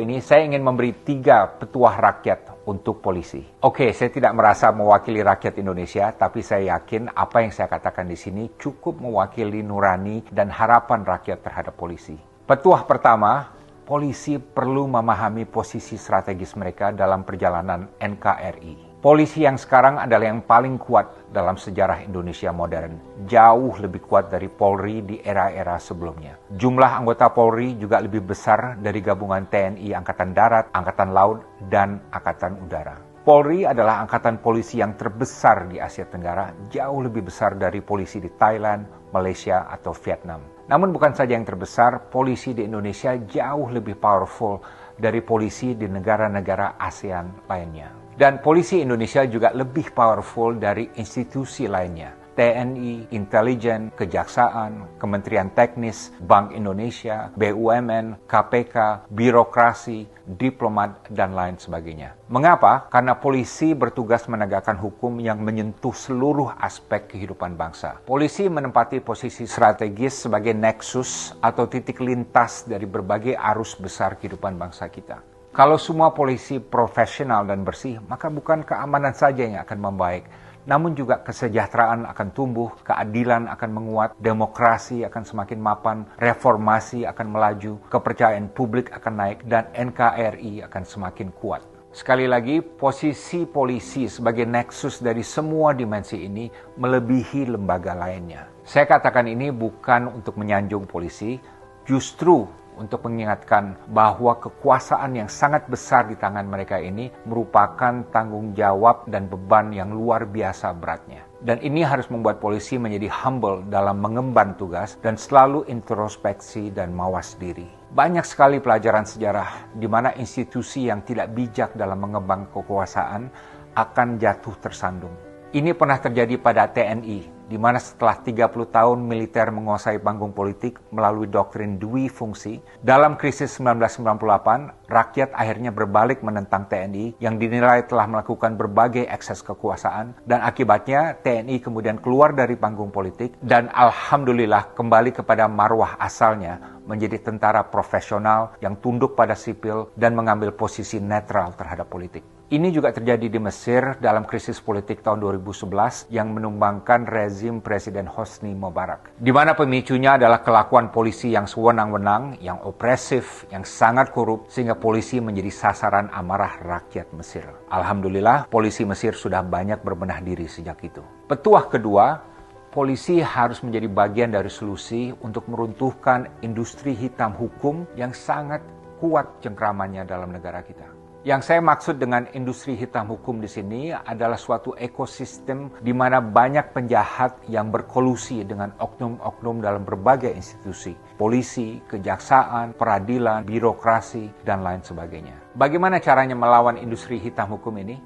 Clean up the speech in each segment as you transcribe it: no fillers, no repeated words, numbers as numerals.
ini saya ingin memberi 3 petuah rakyat untuk polisi. Oke, saya tidak merasa mewakili rakyat Indonesia, tapi saya yakin apa yang saya katakan di sini cukup mewakili nurani dan harapan rakyat terhadap polisi. Petuah pertama, polisi perlu memahami posisi strategis mereka dalam perjalanan NKRI. Polisi yang sekarang adalah yang paling kuat dalam sejarah Indonesia modern. Jauh lebih kuat dari Polri di era-era sebelumnya. Jumlah anggota Polri juga lebih besar dari gabungan TNI Angkatan Darat, Angkatan Laut, dan Angkatan Udara. Polri adalah angkatan polisi yang terbesar di Asia Tenggara, jauh lebih besar dari polisi di Thailand, Malaysia, atau Vietnam. Namun bukan saja yang terbesar, polisi di Indonesia jauh lebih powerful dari polisi di negara-negara ASEAN lainnya. Dan polisi Indonesia juga lebih powerful dari institusi lainnya. TNI, intelijen, kejaksaan, Kementerian Teknis, Bank Indonesia, BUMN, KPK, birokrasi, diplomat, dan lain sebagainya. Mengapa? Karena polisi bertugas menegakkan hukum yang menyentuh seluruh aspek kehidupan bangsa. Polisi menempati posisi strategis sebagai nexus atau titik lintas dari berbagai arus besar kehidupan bangsa kita. Kalau semua polisi profesional dan bersih, maka bukan keamanan saja yang akan membaik, namun juga kesejahteraan akan tumbuh, keadilan akan menguat, demokrasi akan semakin mapan, reformasi akan melaju, kepercayaan publik akan naik, dan NKRI akan semakin kuat. Sekali lagi, posisi polisi sebagai nexus dari semua dimensi ini melebihi lembaga lainnya. Saya katakan ini bukan untuk menyanjung polisi, justru untuk mengingatkan bahwa kekuasaan yang sangat besar di tangan mereka ini merupakan tanggung jawab dan beban yang luar biasa beratnya. Dan ini harus membuat polisi menjadi humble dalam mengemban tugas dan selalu introspeksi dan mawas diri. Banyak sekali pelajaran sejarah di mana institusi yang tidak bijak dalam mengembang kekuasaan akan jatuh tersandung. Ini pernah terjadi pada TNI, di mana setelah 30 tahun militer menguasai panggung politik melalui doktrin dui fungsi, dalam krisis 1998, rakyat akhirnya berbalik menentang TNI yang dinilai telah melakukan berbagai ekses kekuasaan, dan akibatnya TNI kemudian keluar dari panggung politik dan alhamdulillah kembali kepada marwah asalnya menjadi tentara profesional yang tunduk pada sipil dan mengambil posisi netral terhadap politik. Ini juga terjadi di Mesir dalam krisis politik tahun 2011 yang menumbangkan rezim Presiden Hosni Mubarak. Di mana pemicunya adalah kelakuan polisi yang sewenang-wenang, yang opresif, yang sangat korup, sehingga polisi menjadi sasaran amarah rakyat Mesir. Alhamdulillah, polisi Mesir sudah banyak berbenah diri sejak itu. Petuah kedua, polisi harus menjadi bagian dari solusi untuk meruntuhkan industri hitam hukum yang sangat kuat cengkramannya dalam negara kita. Yang saya maksud dengan industri hitam hukum di sini adalah suatu ekosistem di mana banyak penjahat yang berkolusi dengan oknum-oknum dalam berbagai institusi. Polisi, kejaksaan, peradilan, birokrasi, dan lain sebagainya. Bagaimana caranya melawan industri hitam hukum ini?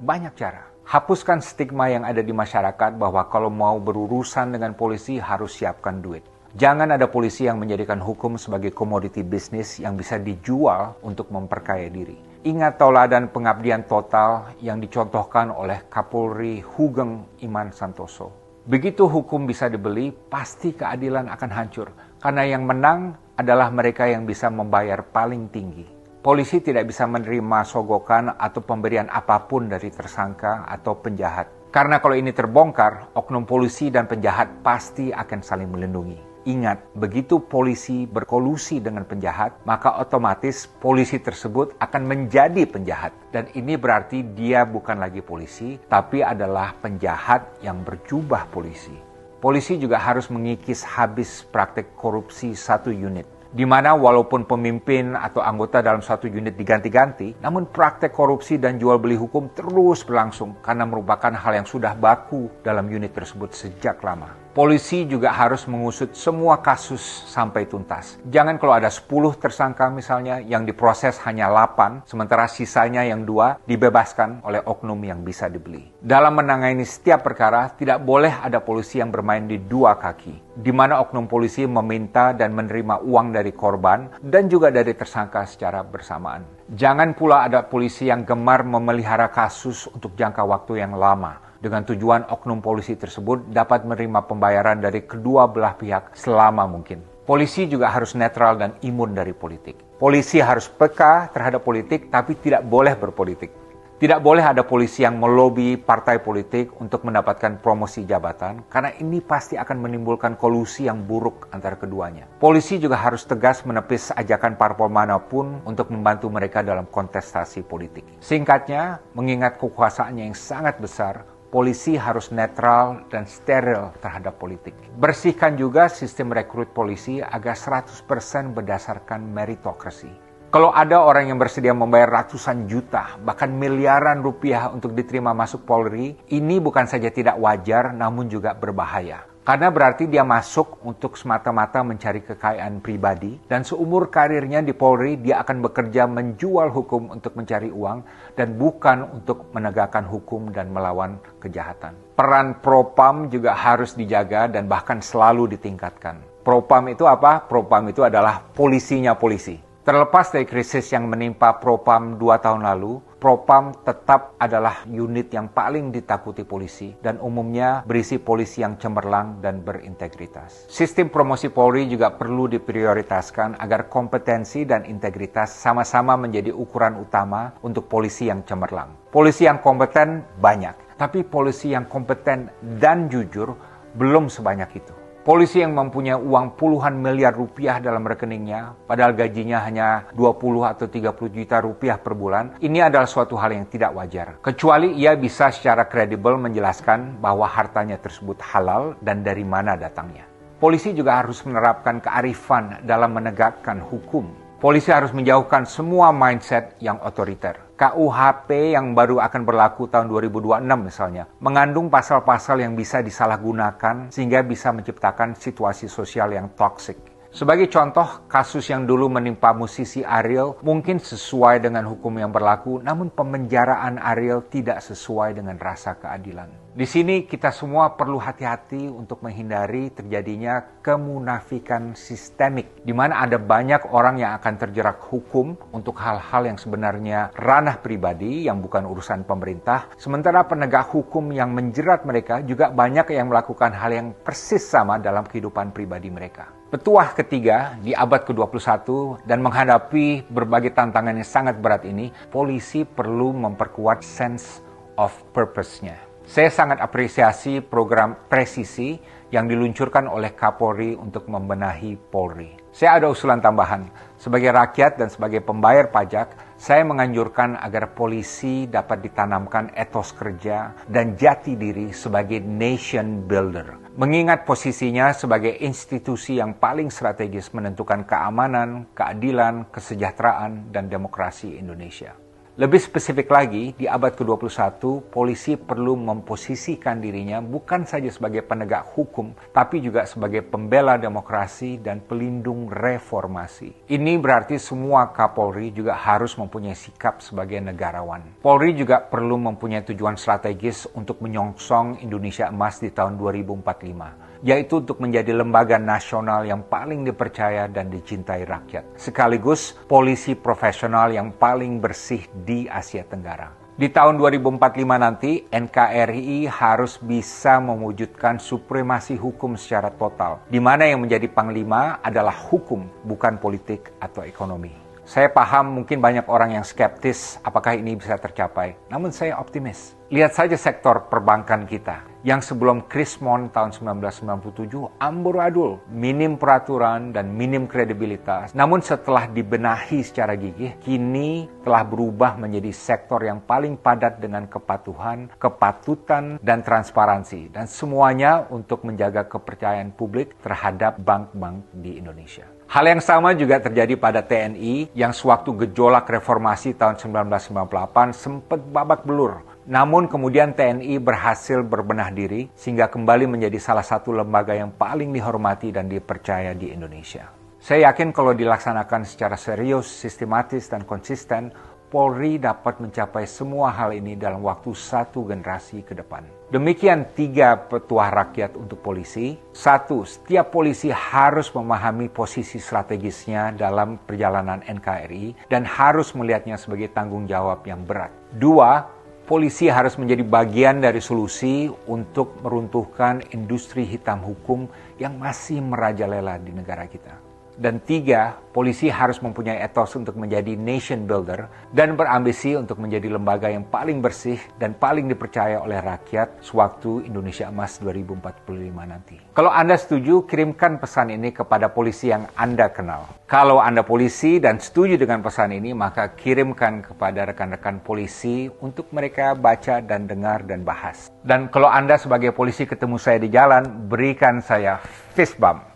Banyak cara. Hapuskan stigma yang ada di masyarakat bahwa kalau mau berurusan dengan polisi harus siapkan duit. Jangan ada polisi yang menjadikan hukum sebagai komoditi bisnis yang bisa dijual untuk memperkaya diri. Ingat tauladan pengabdian total yang dicontohkan oleh Kapolri Hugeng Iman Santoso. Begitu hukum bisa dibeli, pasti keadilan akan hancur. Karena yang menang adalah mereka yang bisa membayar paling tinggi. Polisi tidak bisa menerima sogokan atau pemberian apapun dari tersangka atau penjahat. Karena kalau ini terbongkar, oknum polisi dan penjahat pasti akan saling melindungi. Ingat, begitu polisi berkolusi dengan penjahat, maka otomatis polisi tersebut akan menjadi penjahat. Dan ini berarti dia bukan lagi polisi, tapi adalah penjahat yang berjubah polisi. Polisi juga harus mengikis habis praktek korupsi satu unit. Di mana walaupun pemimpin atau anggota dalam satu unit diganti-ganti, namun praktek korupsi dan jual beli hukum terus berlangsung karena merupakan hal yang sudah baku dalam unit tersebut sejak lama. Polisi juga harus mengusut semua kasus sampai tuntas. Jangan kalau ada 10 tersangka misalnya yang diproses hanya 8, sementara sisanya yang 2 dibebaskan oleh oknum yang bisa dibeli. Dalam menangani setiap perkara, tidak boleh ada polisi yang bermain di dua kaki, di mana oknum polisi meminta dan menerima uang dari korban dan juga dari tersangka secara bersamaan. Jangan pula ada polisi yang gemar memelihara kasus untuk jangka waktu yang lama, dengan tujuan oknum polisi tersebut dapat menerima pembayaran dari kedua belah pihak selama mungkin. Polisi juga harus netral dan imun dari politik. Polisi harus peka terhadap politik, tapi tidak boleh berpolitik. Tidak boleh ada polisi yang melobi partai politik untuk mendapatkan promosi jabatan, karena ini pasti akan menimbulkan kolusi yang buruk antara keduanya. Polisi juga harus tegas menepis ajakan parpol manapun untuk membantu mereka dalam kontestasi politik. Singkatnya, mengingat kekuasaannya yang sangat besar, polisi harus netral dan steril terhadap politik. Bersihkan juga sistem rekrut polisi agar 100% berdasarkan meritokrasi. Kalau ada orang yang bersedia membayar ratusan juta, bahkan miliaran rupiah untuk diterima masuk Polri, ini bukan saja tidak wajar, namun juga berbahaya. Karena berarti dia masuk untuk semata-mata mencari kekayaan pribadi, dan seumur karirnya di Polri, dia akan bekerja menjual hukum untuk mencari uang, dan bukan untuk menegakkan hukum dan melawan kejahatan. Peran Propam juga harus dijaga dan bahkan selalu ditingkatkan. Propam itu apa? Propam itu adalah polisinya polisi. Terlepas dari krisis yang menimpa Propam 2 tahun lalu, Propam tetap adalah unit yang paling ditakuti polisi dan umumnya berisi polisi yang cemerlang dan berintegritas. Sistem promosi Polri juga perlu diprioritaskan agar kompetensi dan integritas sama-sama menjadi ukuran utama untuk polisi yang cemerlang. Polisi yang kompeten banyak, tapi polisi yang kompeten dan jujur belum sebanyak itu. Polisi yang mempunyai uang puluhan miliar rupiah dalam rekeningnya, padahal gajinya hanya 20 atau 30 juta rupiah per bulan, ini adalah suatu hal yang tidak wajar. Kecuali ia bisa secara kredibel menjelaskan bahwa hartanya tersebut halal dan dari mana datangnya. Polisi juga harus menerapkan kearifan dalam menegakkan hukum. Polisi harus menjauhkan semua mindset yang otoriter. KUHP yang baru akan berlaku tahun 2026 misalnya, mengandung pasal-pasal yang bisa disalahgunakan sehingga bisa menciptakan situasi sosial yang toksik. Sebagai contoh, kasus yang dulu menimpa musisi Ariel mungkin sesuai dengan hukum yang berlaku, namun pemenjaraan Ariel tidak sesuai dengan rasa keadilan. Di sini kita semua perlu hati-hati untuk menghindari terjadinya kemunafikan sistemik, di mana ada banyak orang yang akan terjerat hukum untuk hal-hal yang sebenarnya ranah pribadi yang bukan urusan pemerintah, sementara penegak hukum yang menjerat mereka juga banyak yang melakukan hal yang persis sama dalam kehidupan pribadi mereka. Petuah ketiga di abad ke-21 dan menghadapi berbagai tantangan yang sangat berat ini, polisi perlu memperkuat sense of purpose-nya. Saya sangat apresiasi program presisi yang diluncurkan oleh Kapolri untuk membenahi Polri. Saya ada usulan tambahan. Sebagai rakyat dan sebagai pembayar pajak, saya menganjurkan agar polisi dapat ditanamkan etos kerja dan jati diri sebagai nation builder. Mengingat posisinya sebagai institusi yang paling strategis menentukan keamanan, keadilan, kesejahteraan, dan demokrasi Indonesia. Lebih spesifik lagi, di abad ke-21, polisi perlu memposisikan dirinya bukan saja sebagai penegak hukum, tapi juga sebagai pembela demokrasi dan pelindung reformasi. Ini berarti semua Kapolri juga harus mempunyai sikap sebagai negarawan. Polri juga perlu mempunyai tujuan strategis untuk menyongsong Indonesia Emas di tahun 2045. Yaitu untuk menjadi lembaga nasional yang paling dipercaya dan dicintai rakyat. Sekaligus polisi profesional yang paling bersih di Asia Tenggara. Di tahun 2045 nanti, NKRI harus bisa mewujudkan supremasi hukum secara total, di mana yang menjadi panglima adalah hukum, bukan politik atau ekonomi. Saya paham mungkin banyak orang yang skeptis apakah ini bisa tercapai, namun saya optimis. Lihat saja sektor perbankan kita, yang sebelum Krismon tahun 1997 amburadul, minim peraturan dan minim kredibilitas. Namun setelah dibenahi secara gigih, kini telah berubah menjadi sektor yang paling padat dengan kepatuhan, kepatutan, dan transparansi. Dan semuanya untuk menjaga kepercayaan publik terhadap bank-bank di Indonesia. Hal yang sama juga terjadi pada TNI yang sewaktu gejolak reformasi tahun 1998 sempat babak belur. Namun kemudian TNI berhasil berbenah diri sehingga kembali menjadi salah satu lembaga yang paling dihormati dan dipercaya di Indonesia. Saya yakin kalau dilaksanakan secara serius, sistematis, dan konsisten, Polri dapat mencapai semua hal ini dalam waktu satu generasi ke depan. Demikian 3 petuah rakyat untuk polisi. 1. Setiap polisi harus memahami posisi strategisnya dalam perjalanan NKRI dan harus melihatnya sebagai tanggung jawab yang berat. 2. Polisi harus menjadi bagian dari solusi untuk meruntuhkan industri hitam hukum yang masih merajalela di negara kita. Dan 3, polisi harus mempunyai etos untuk menjadi nation builder dan berambisi untuk menjadi lembaga yang paling bersih dan paling dipercaya oleh rakyat sewaktu Indonesia Emas 2045 nanti. Kalau Anda setuju, kirimkan pesan ini kepada polisi yang Anda kenal. Kalau Anda polisi dan setuju dengan pesan ini, maka kirimkan kepada rekan-rekan polisi untuk mereka baca dan dengar dan bahas. Dan kalau Anda sebagai polisi ketemu saya di jalan, berikan saya fist bump.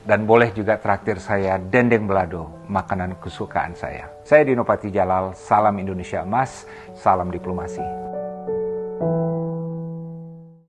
Dan boleh juga traktir saya dendeng belado, makanan kesukaan saya. Saya Dino Patijalal, salam Indonesia Emas, salam diplomasi.